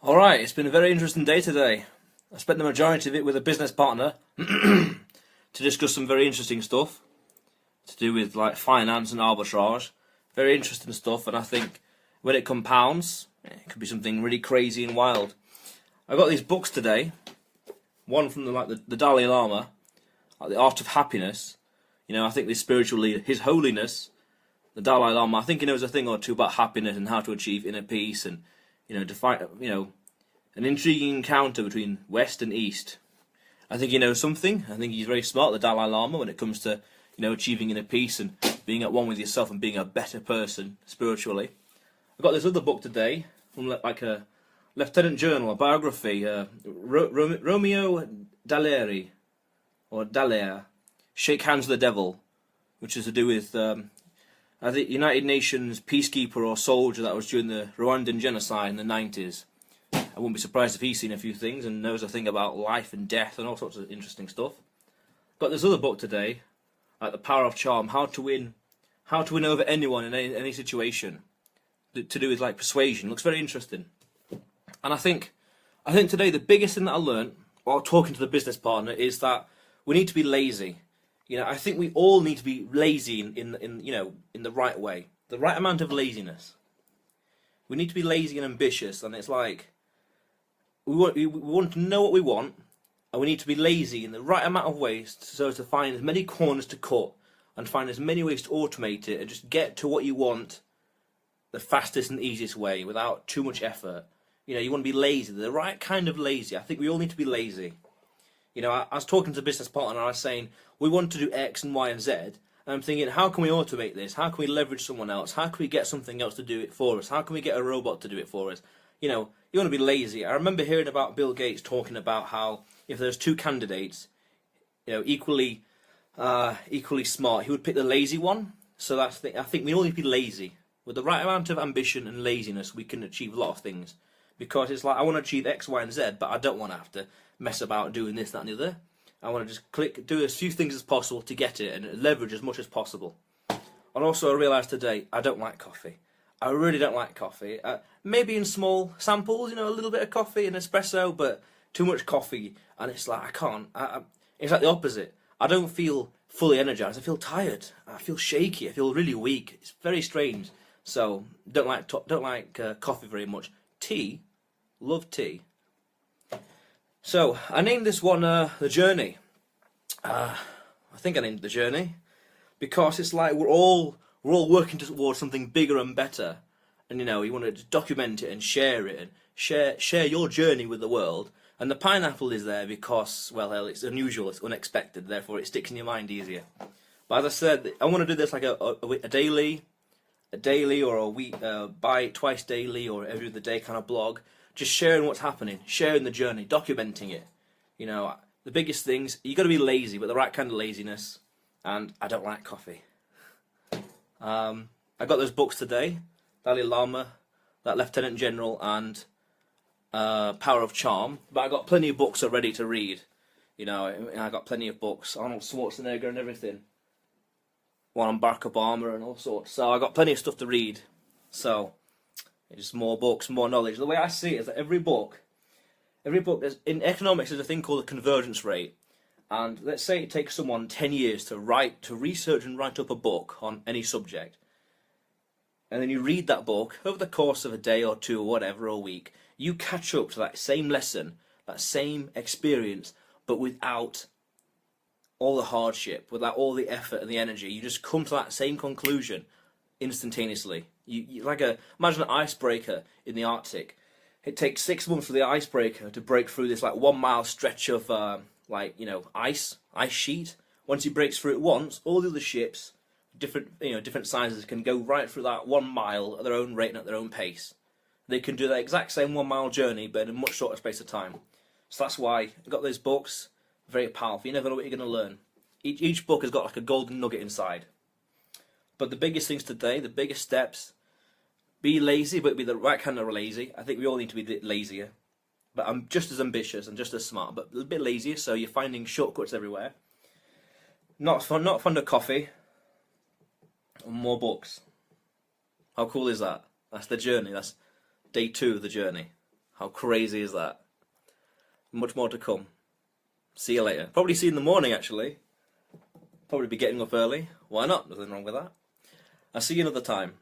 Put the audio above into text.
Alright, it's been a very interesting day today. I spent the majority of it with a business partner to discuss some very interesting stuff to do with like finance and arbitrage. Very interesting stuff, and I think when it compounds, it could be something really crazy and wild. I got these books today. One from the Dalai Lama, like The Art of Happiness. You know, I think this spiritual leader, His Holiness, the Dalai Lama, I think he knows a thing or two about happiness and how to achieve inner peace and an intriguing encounter between West and East. I think he knows something. I think he's very smart, the Dalai Lama, when it comes to achieving inner peace and being at one with yourself and being a better person spiritually. I got this other book today from like a Lieutenant Journal, a biography, Romeo Dallaire, or Dallaire, Shake Hands with the Devil, which is to do with I think United Nations peacekeeper or soldier that was during the Rwandan genocide in the 90s. I wouldn't be surprised if he's seen a few things and knows a thing about life and death and all sorts of interesting stuff. Got this other book today, like The Power of Charm, how to win over anyone in any situation, to do with like persuasion. Looks very interesting. And I think today the biggest thing that I learned while talking to the business partner is that we need to be lazy. I think we all need to be lazy in the right way, the right amount of laziness. We need to be lazy and ambitious, and it's like we want to know what we want, and we need to be lazy in the right amount of ways so to find as many corners to cut and find as many ways to automate it and just get to what you want the fastest and easiest way without too much effort. You want to be lazy, the right kind of lazy. I think we all need to be lazy. I was talking to a business partner and I was saying, we want to do X and Y and Z. And I'm thinking, how can we automate this? How can we leverage someone else? How can we get something else to do it for us? How can we get a robot to do it for us? You want to be lazy. I remember hearing about Bill Gates talking about how if there's two candidates, equally smart, he would pick the lazy one. So I think we all need to be lazy. With the right amount of ambition and laziness, we can achieve a lot of things. Because it's like, I want to achieve X, Y, and Z, but I don't want to have to mess about doing this, that, and the other. I want to just do as few things as possible to get it, and leverage as much as possible. And also, I realised today, I don't like coffee. I really don't like coffee. Maybe in small samples, a little bit of coffee and espresso, but too much coffee, and it's like, I can't. It's like the opposite. I don't feel fully energized. I feel tired. I feel shaky. I feel really weak. It's very strange. So, don't like coffee very much. Tea, love tea. So I named this one The Journey. I think I named it The Journey because it's like we're all working towards something bigger and better, and you want to document it and share it and share your journey with the world. And the pineapple is there because, well, hell, it's unusual, it's unexpected, therefore it sticks in your mind easier. But as I said, I want to do this like a daily or a week, twice daily or every other day kind of blog. Just sharing what's happening, sharing the journey, documenting it. The biggest things, you got to be lazy, but the right kind of laziness. And I don't like coffee. I got those books today, Dalai Lama, that Lieutenant General, and Power of Charm. But I got plenty of books already to read. I got plenty of books, Arnold Schwarzenegger and everything. One on Barack Obama and all sorts. So I got plenty of stuff to read. So just more books, more knowledge. The way I see it is that every book in economics, there's a thing called a convergence rate. And let's say it takes someone 10 years to research and write up a book on any subject. And then you read that book over the course of a day or two or whatever, or a week. You catch up to that same lesson, that same experience, but without all the hardship, without all the effort and the energy. You just come to that same conclusion instantaneously. You imagine an icebreaker in the Arctic. It takes 6 months for the icebreaker to break through this 1 mile stretch of ice sheet. Once he breaks through it once, all the other ships, different sizes, can go right through that 1 mile at their own rate and at their own pace. They can do that exact same 1 mile journey, but in a much shorter space of time. So that's why I got those books. Very powerful. You never know what you're going to learn. Each book has got like a golden nugget inside. But the biggest things today, the biggest steps, be lazy, but be the right kind of lazy. I think we all need to be a bit lazier. But I'm just as ambitious and just as smart, but a bit lazier, so you're finding shortcuts everywhere. Not fond of coffee. And more books. How cool is that? That's the journey. That's day 2 of the journey. How crazy is that? Much more to come. See you later. Probably see you in the morning, actually. Probably be getting up early. Why not? Nothing wrong with that. I'll see you another time.